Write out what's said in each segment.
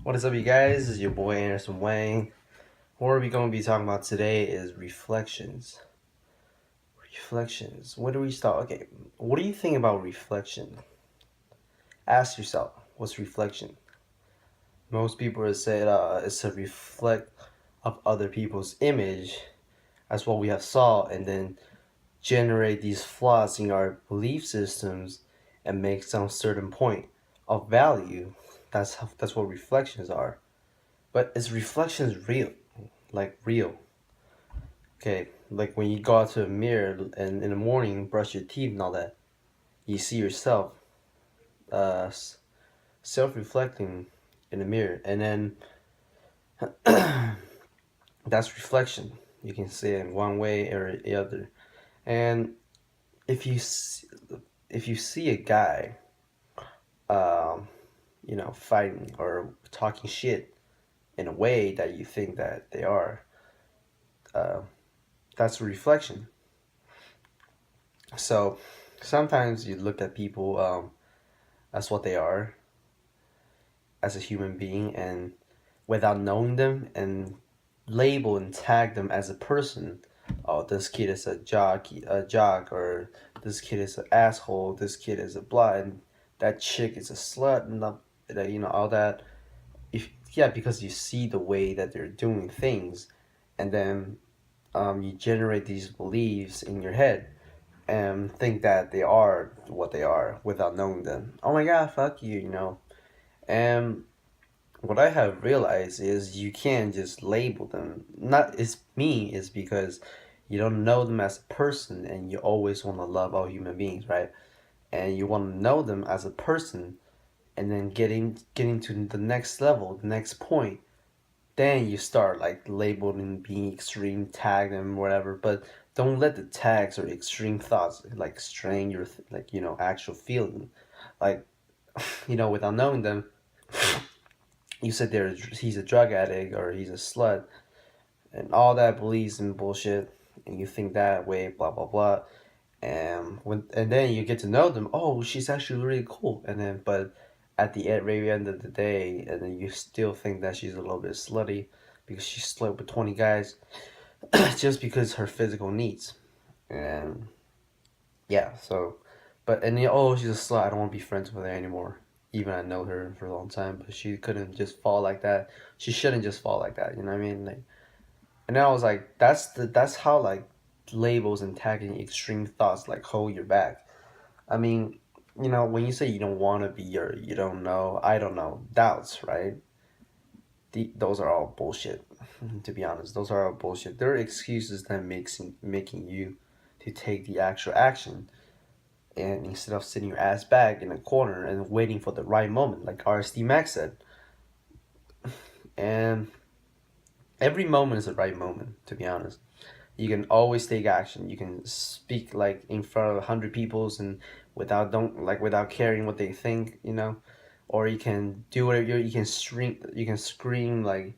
What is up, you guys? This is your boy Anderson Wang. What we're going to be talking about today is reflections. Reflections. Where do we start? Okay, what do you think about reflection? Ask yourself, what's reflection? Most people have said it's a reflect of other people's image as what we have saw, and then generate these flaws in our belief systems and make some certain point of value. That's what reflections are. But is reflections real? Like real? Okay, like when you go out to a mirror and in the morning brush your teeth and all that, you see yourself uh, self-reflecting in the mirror, and then that's reflection. You can see it in one way or the other. And if you see, if you see a guy, um, fighting or talking shit in a way that you think that they are, uh, that's a reflection. So sometimes you look at people as what they are as a human being, and without knowing them, and label and tag them as a person. Oh, this kid is a jock, or this kid is an asshole, this kid is a blah, and that chick is a slut, and all that. If Yeah, because you see the way that they're doing things, and then you generate these beliefs in your head and think that they are what they are without knowing them. Oh my god, fuck you. And what I have realized is you can't just label them. Not it's me, is because you don't know them as a person, and you always want to love all human beings, right? And you want to know them as a person, and then getting to the next level, the next point, then you start like labeling, being extreme, tag them, whatever. But don't let the tags or extreme thoughts like strain your actual feeling, like without knowing them. You said he's a drug addict or he's a slut and all that beliefs and bullshit, and you think that way, blah blah blah, and then you get to know them. Oh, she's actually really cool, and then but at the very end of the day, and then you still think that she's a little bit slutty because she slept with 20 guys just because her physical needs, and yeah, so, but and oh, she's a slut. I don't want to be friends with her anymore. Even I know her for a long time, but she couldn't just fall like that. She shouldn't just fall like that. You know what I mean? Like, and then I was like, that's how like labels and tagging extreme thoughts like hold your back. I mean, when you say you don't want to be or you don't know, I don't know, doubts, right? Those are all bullshit. To be honest, those are all bullshit. They're excuses that making you to take the actual action, and instead of sitting your ass back in a corner and waiting for the right moment, like RSD Max said. And every moment is the right moment, to be honest. You can always take action. You can speak like in front of 100 peoples and without caring what they think, or you can do whatever you can scream like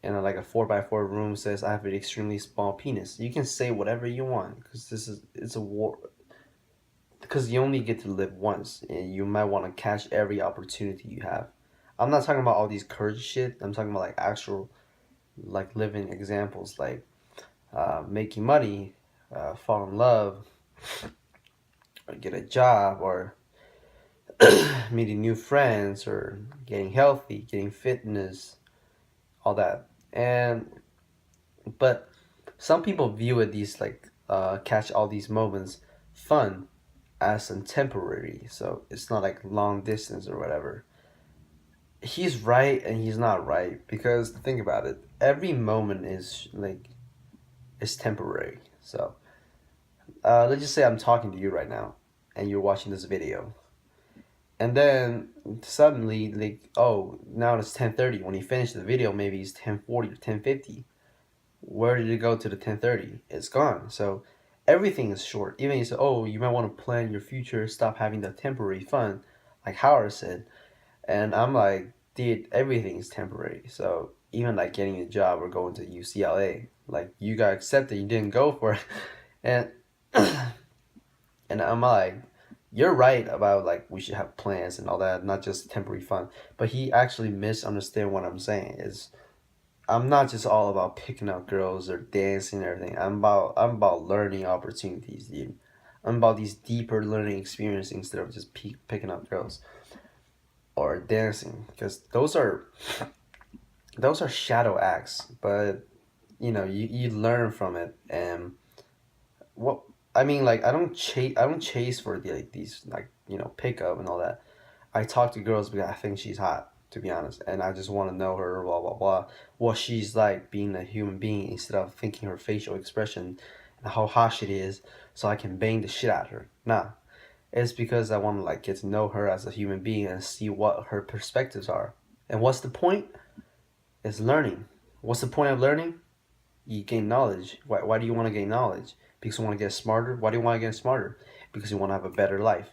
in like a 4x4 room says I have an extremely small penis. You can say whatever you want because it's a war, because you only get to live once, and you might want to catch every opportunity you have. I'm not talking about all these courage shit. I'm talking about like actual like living examples, like making money, fall in love, or get a job, or meeting new friends, or getting healthy, getting fitness, all that. And but some people view it these like catch all these moments fun as in temporary, so it's not like long distance or whatever. He's right and he's not right, because think about it, every moment is temporary. So let's just say I'm talking to you right now and you're watching this video, and then suddenly like, oh, now it's 10:30. When you finish the video, maybe it's 10:40 or 10:50. Where did it go to the 10:30? It's gone. So everything is short. Even you say, oh, you might want to plan your future, stop having the temporary fun, like Howard said. And I'm like, dude, everything is temporary. So even like getting a job or going to UCLA, like you got accepted, you didn't go for it. And and I'm like, you're right about like we should have plans and all that, not just temporary fun. But he actually misunderstand what I'm saying. Is I'm not just all about picking up girls or dancing and everything. I'm about learning opportunities, dude. I'm about these deeper learning experiences instead of just picking up girls or dancing, because those are shadow acts. But you learn from it. And what I mean, like, I don't chase for like these, like, pickup and all that. I talk to girls because I think she's hot, to be honest, and I just want to know her, blah blah blah, what she's like being a human being, instead of thinking her facial expression and how hot she is, so I can bang the shit out of her. Nah, it's because I want to like get to know her as a human being and see what her perspectives are. And what's the point? Is learning. What's the point of learning? You gain knowledge. Why do you want to gain knowledge? Because you want to get smarter. Why do you want to get smarter? Because you want to have a better life.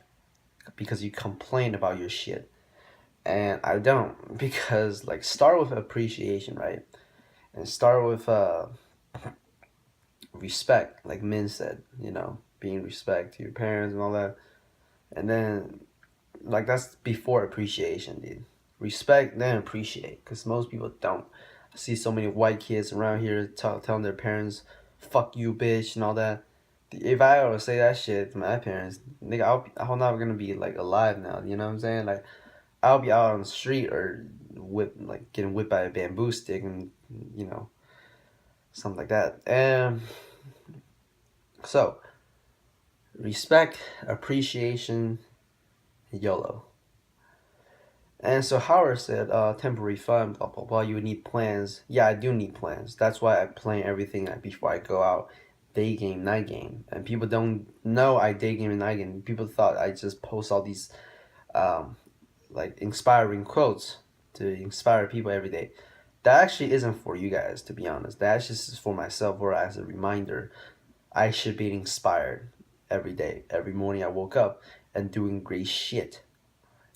Because you complain about your shit. And I don't. Because, like, start with appreciation, right? And start with respect, like Min said, being respect to your parents and all that. And then, like, that's before appreciation, dude. Respect, then appreciate. Because most people don't. I see so many white kids around here telling their parents, fuck you, bitch, and all that. If I ever say that shit to my parents, nigga, I'm not gonna be, like, alive now, you know what I'm saying? Like, I'll be out on the street or getting whipped by a bamboo stick and, something like that. And so, respect, appreciation, YOLO. And so Howard said, temporary fun, blah, blah, blah, you need plans. Yeah, I do need plans. That's why I plan everything before I go out, day game, night game. And people don't know I day game and night game. People thought I just post all these, um, like, inspiring quotes to inspire people every day. That actually isn't for you guys, to be honest. That's just for myself, or as a reminder. I should be inspired every day. Every morning I woke up and doing great shit,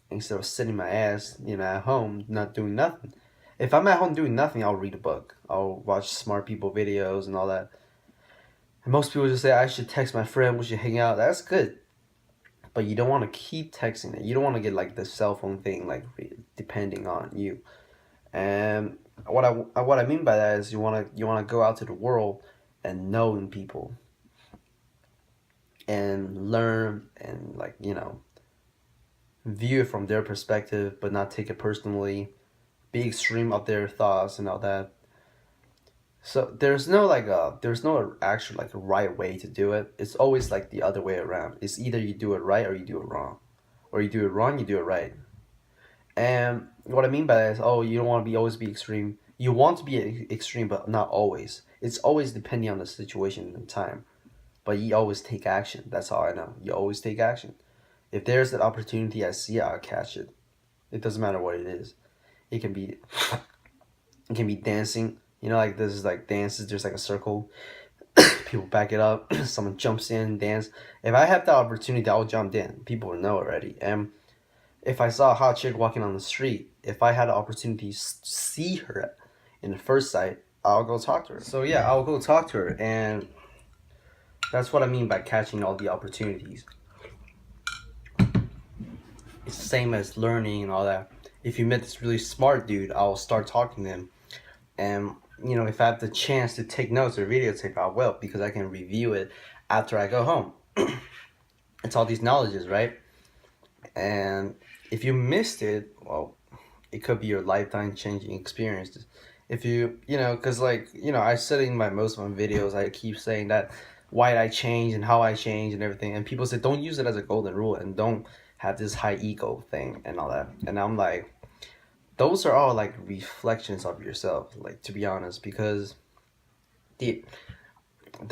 instead of sitting my ass, at home, not doing nothing. If I'm at home doing nothing, I'll read a book. I'll watch smart people videos and all that. And most people just say I should text my friend, we should hang out. That's good. But you don't want to keep texting it. You don't want to get like the cell phone thing, like, depending on you. And what I mean by that is you wanna go out to the world and knowing people and learn and, like, view it from their perspective, but not take it personally. Be extreme of their thoughts and all that. So there's no actual, like, right way to do it. It's always like the other way around. It's either you do it right or you do it wrong, or you do it wrong, you do it right. And what I mean by that is, oh, you don't want to always be extreme. You want to be extreme, but not always. It's always depending on the situation and time. But you always take action. That's all I know. You always take action. If there's an opportunity, I see it, I'll catch it. It doesn't matter what it is. It can be dancing. Like, this is like dances. There's like a circle. People back it up. Someone jumps in, dance. If I have the opportunity, I'll jump in. People will know already. And if I saw a hot chick walking on the street, if I had the opportunity to see her in the first sight, I'll go talk to her. So yeah, I'll go talk to her, and that's what I mean by catching all the opportunities. It's the same as learning and all that. If you met this really smart dude, I'll start talking to him, and if I have the chance to take notes or videotape, I will, because I can review it after I go home. It's all these knowledges, right? And if you missed it, well, it could be your lifetime changing experience. If because, like, I said in most of my videos, I keep saying that why I change and how I change and everything, and people say don't use it as a golden rule and don't have this high ego thing and all that. And I'm like, those are all like reflections of yourself, like, to be honest, because the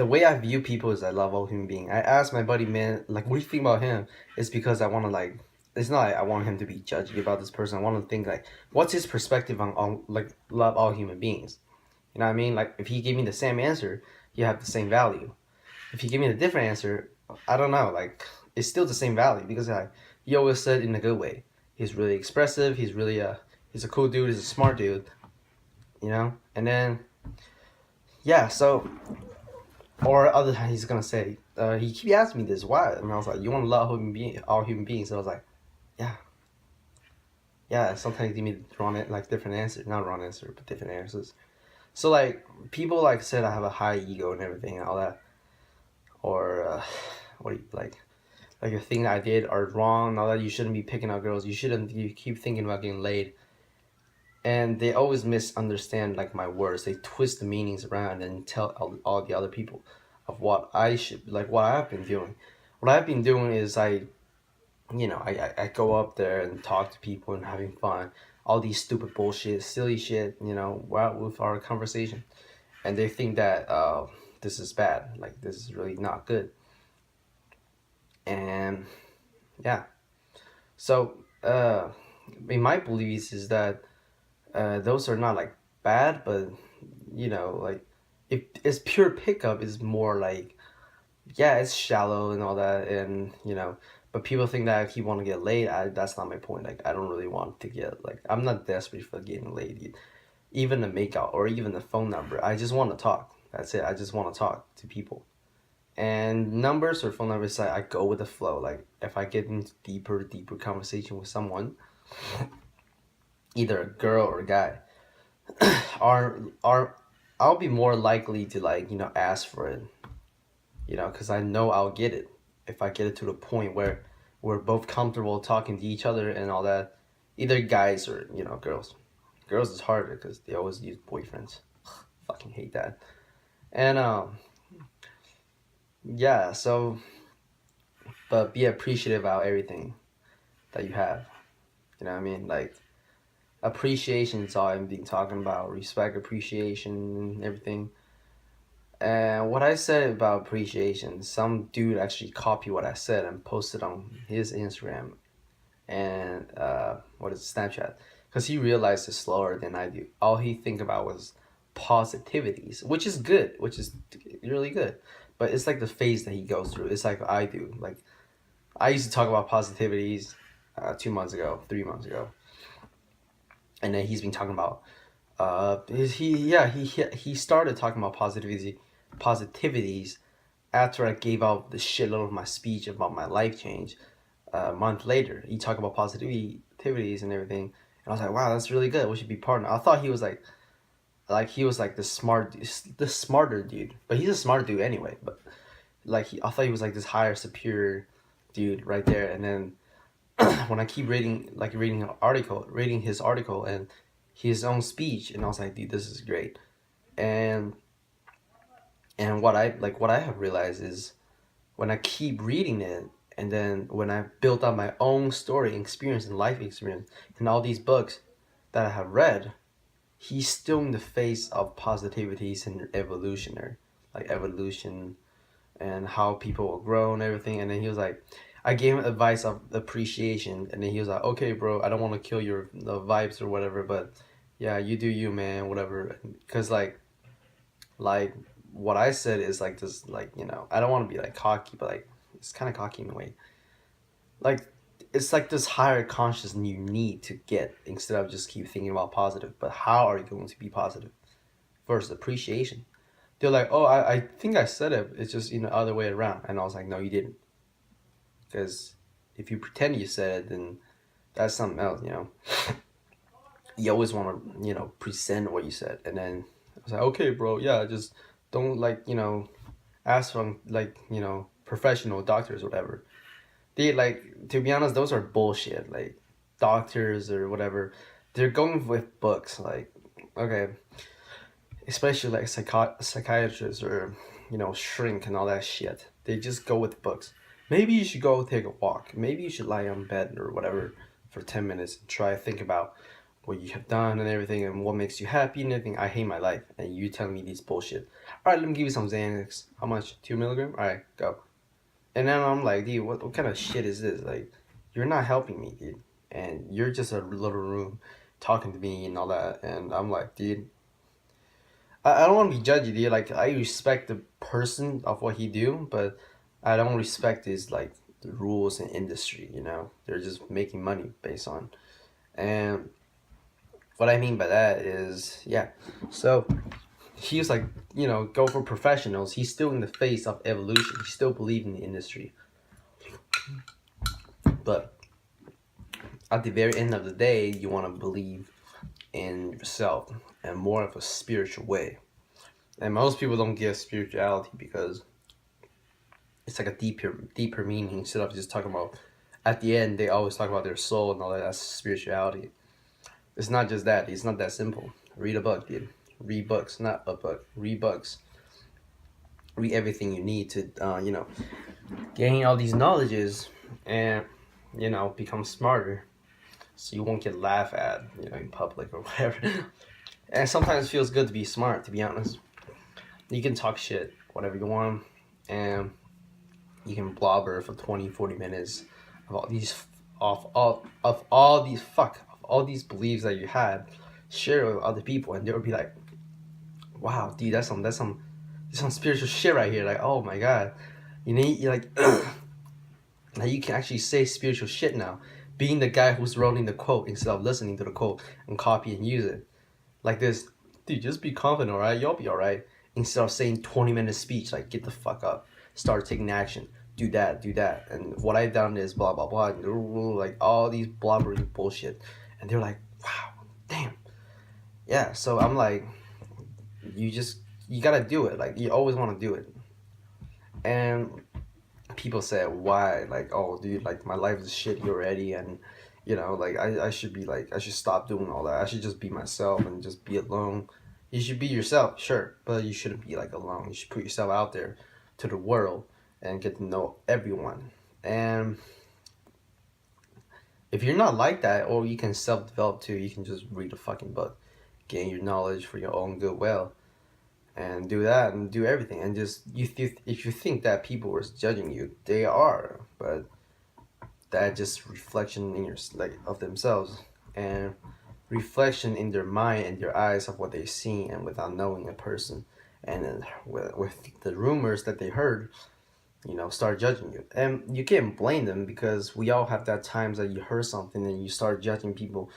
way I view people is I love all human beings. I asked my buddy, man, like, what do you think about him? It's because I want to, like, it's not like I want him to be judgy about this person. I want to think, like, what's his perspective on like, love all human beings? You know what I mean? Like, if he gave me the same answer, you have the same value. If he gave me a different answer, I don't know, like, it's still the same value, because he always said in a good way. He's really expressive. He's really he's a cool dude. He's a smart dude. And then, yeah, so, or other time he's gonna say, he keep asking me this, why? And I was like, you want to love all human beings? So I was like, yeah, yeah. Sometimes give me like different answers, not wrong answer, but different answers. So like people like said I have a high ego and everything and all that, or what do you like the thing that I did are wrong and all that. You shouldn't be picking out girls. You keep thinking about getting laid. And they always misunderstand like my words. They twist the meanings around and tell all the other people of what I should like what I've been doing. What I've been doing is I go up there and talk to people and having fun. All these stupid bullshit, silly shit, with our conversation. And they think that this is bad. Like this is really not good. And yeah. So in my beliefs is that those are not like bad, but like if it's pure pickup is more like yeah, it's shallow and all that, and but people think that I keep want to get laid. That's not my point. Like I don't really want to get like I'm not desperate for getting laid, even a makeout or even a phone number. I just want to talk. That's it. I just want to talk to people. And numbers or phone numbers, I go with the flow. Like if I get into deeper conversation with someone, either a girl or a guy, are I'll be more likely to like ask for it, because I know I'll get it if I get it to the point where we're both comfortable talking to each other and all that. Either guys or girls. Girls is harder because they always use boyfriends. Fucking hate that. And yeah. So, but be appreciative about everything that you have. You know what I mean? Like appreciation is all I'm being talking about. Respect, appreciation, everything. And what I said about appreciation, some dude actually copied what I said and posted on his Instagram and what is it, Snapchat, because he realized it slower than I do. All he think about was positivities, which is good, which is really good. But it's like the phase that he goes through. It's like I do. Like I used to talk about positivities 2 months ago, 3 months ago, and then he's been talking about he started talking about positivities after I gave out the shitload of my speech about my life change. A month later, he talked about positivities and everything, and I was like, wow, that's really good. We should be partner. I thought he was like he was like the smarter dude, but he's a smart dude anyway. But like I thought he was like this higher, superior dude right there. And then when I keep reading his article and his own speech, and I was like, dude, this is great. And what I have realized is when I keep reading it, and then when I built up my own story experience and life experience and all these books that I have read, he's still in the face of positivities and evolutionary, like evolution and how people will grow and everything. And then he was like, I gave him advice of appreciation, and then he was like, okay, bro, I don't want to kill your the vibes or whatever, but yeah, you do you, man, whatever. Because like what I said is like this, like I don't want to be like cocky, but like it's kind of cocky in a way. Like it's like this higher consciousness you need to get instead of just keep thinking about positive. But how are you going to be positive? First, appreciation. They're like, oh, I think I said it. It's just other way around. And I was like, no, you didn't. Because if you pretend you said it, then that's something else. You always want to present what you said. And then I was like, okay, bro, yeah, just don't ask from professional doctors or whatever. They to be honest, those are bullshit. Like doctors or whatever, they're going with books. Like okay, especially like psychiatrists or shrink and all that shit. They just go with books. Maybe you should go take a walk. Maybe you should lie on bed or whatever for 10 minutes and try to think about what you have done and everything and what makes you happy and everything. I hate my life and you telling me these bullshit. All right, let me give you some Xanax. How much? 2 milligram? All right, go. And then I'm like, dude, what kind of shit is this? Like, you're not helping me, dude. And you're just a little room talking to me and all that. And I'm like, dude, I don't want to be judgy, dude. Like, I respect the person of what he do, but I don't respect his, like, the rules and industry, They're just making money based on. And what I mean by that is, yeah. So, He was like, go for professionals. He's still in the face of evolution. He still believes in the industry. But at the very end of the day, you want to believe in yourself in more of a spiritual way. And most people don't get spirituality because it's like a deeper meaning instead of just talking about. At the end, they always talk about their soul and all that. That's spirituality. It's not just that. It's not that simple. Read a book, dude. Read books, not a book. Read books. Read everything you need to, gain all these knowledges and, become smarter. So you won't get laughed at, in public or whatever. And sometimes it feels good to be smart, to be honest. You can talk shit, whatever you want, and you can blabber for 20, 40 minutes of all these beliefs that you had, share it with other people, and they'll be like, wow, dude, that's some spiritual shit right here. Like, oh my god. You're like now you can actually say spiritual shit now. Being the guy who's writing the quote instead of listening to the quote and copy and use it. Like this, dude, just be confident, alright? You'll be alright. Instead of saying 20-minute speech, like, get the fuck up. Start taking action. Do that. And what I've done is blah, blah, blah. Like, all these blobbering bullshit. And they're like, wow, damn. Yeah, so I'm like, you gotta do it. Like, you always want to do it. And people say, why? Like, oh, dude, like, my life is shitty already. And, like, I should be like, I should stop doing all that. I should just be myself and just be alone. You should be yourself, sure, but you shouldn't be like alone. You should put yourself out there to the world and get to know everyone. And if you're not like that, or you can self-develop too, you can just read a fucking book, gain your knowledge for your own goodwill, and do that and do everything. And just if you think that people are judging you, they are, but that just reflection in your of themselves and reflection in their mind and their eyes of what they see and without knowing a person, and then with the rumors that they heard, start judging you. And you can't blame them because we all have that times that you heard something and you start judging people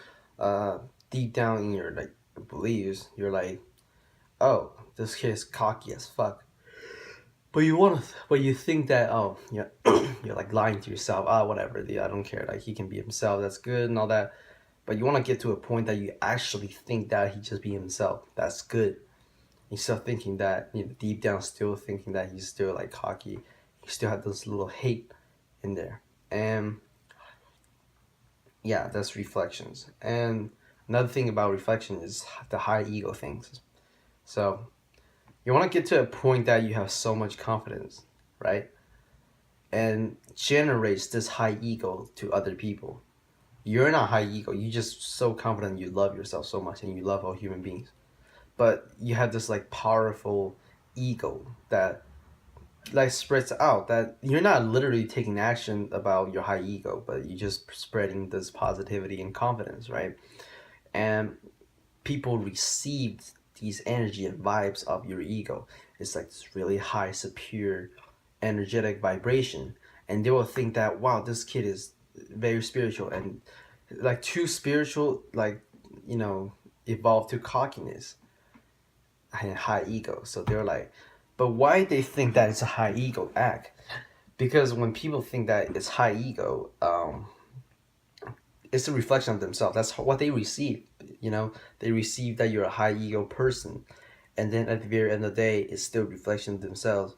deep down in your like beliefs. You're like, oh, this kid's cocky as fuck. But you think that, oh, yeah, you're like lying to yourself. Whatever, I don't care. Like, he can be himself. That's good and all that. But you want to get to a point that you actually think that he just be himself. That's good. Instead of thinking that, deep down still thinking that he's still like cocky. He still had this little hate in there. And yeah, that's reflections. And another thing about reflection is the high ego things. So you want to get to a point that you have so much confidence, right? And generates this high ego to other people. You're not high ego. You're just so confident you love yourself so much and you love all human beings. But you have this like powerful ego that like spreads out, that you're not literally taking action about your high ego, but you're just spreading this positivity and confidence, right? And people receive these energy and vibes of your ego. It's like this really high, superior, energetic vibration. And they will think that, wow, this kid is very spiritual and like too spiritual, like, evolved to cockiness and high ego. So they're like, but why they think that it's a high ego act? Because when people think that it's high ego, it's a reflection of themselves. That's what they receive. They receive that you're a high ego person, and then at the very end of the day, it's still a reflection of themselves.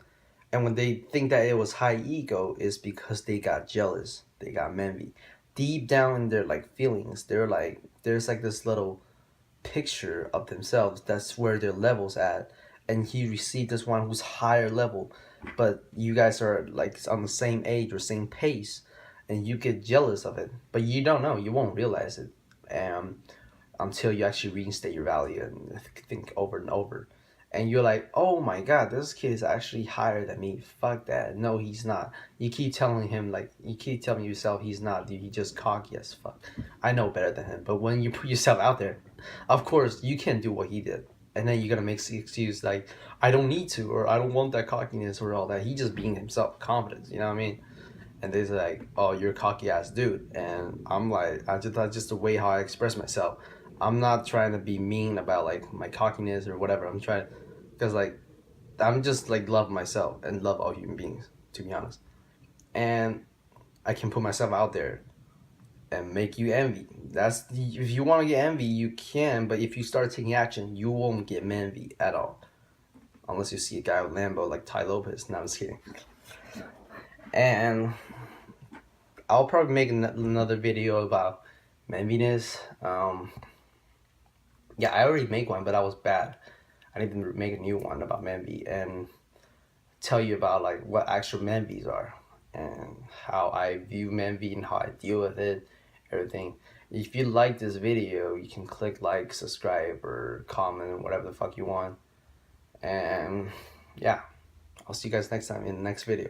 And when they think that it was high ego, is because they got jealous, they got envy. Deep down in their like feelings, they're like, there's like this little picture of themselves. That's where their level's at, and he received this one who's higher level, but you guys are like on the same age or same pace, and you get jealous of it, but you don't know, you won't realize it, until you actually reinstate your value and think over and over, and you're like, oh my god, this kid is actually higher than me. Fuck that. No, he's not. You keep telling yourself he's not, dude. He just cocky as fuck. I know better than him. But when you put yourself out there, of course you can't do what he did, and then you're gonna make the excuse like, I don't need to, or I don't want that cockiness or all that. He just being himself, confidence. You know what I mean? And they're like, oh, you're a cocky ass dude. And I'm like, that's just the way how I express myself. I'm not trying to be mean about like my cockiness or whatever. I'm trying. because like I'm just like love myself and love all human beings, to be honest. And I can put myself out there and make you envy. If you want to get envy, you can, but if you start taking action, you won't get envy at all. Unless you see a guy with Lambo like Ty Lopez. No, I'm just kidding. And I'll probably make another video about enviness. Yeah, I already made one, but that was bad. I need to make a new one about envy and tell you about like what actual envies are and how I view envy and how I deal with it, everything. If you like this video, you can click like, subscribe, or comment, whatever the fuck you want. And yeah, I'll see you guys next time in the next video.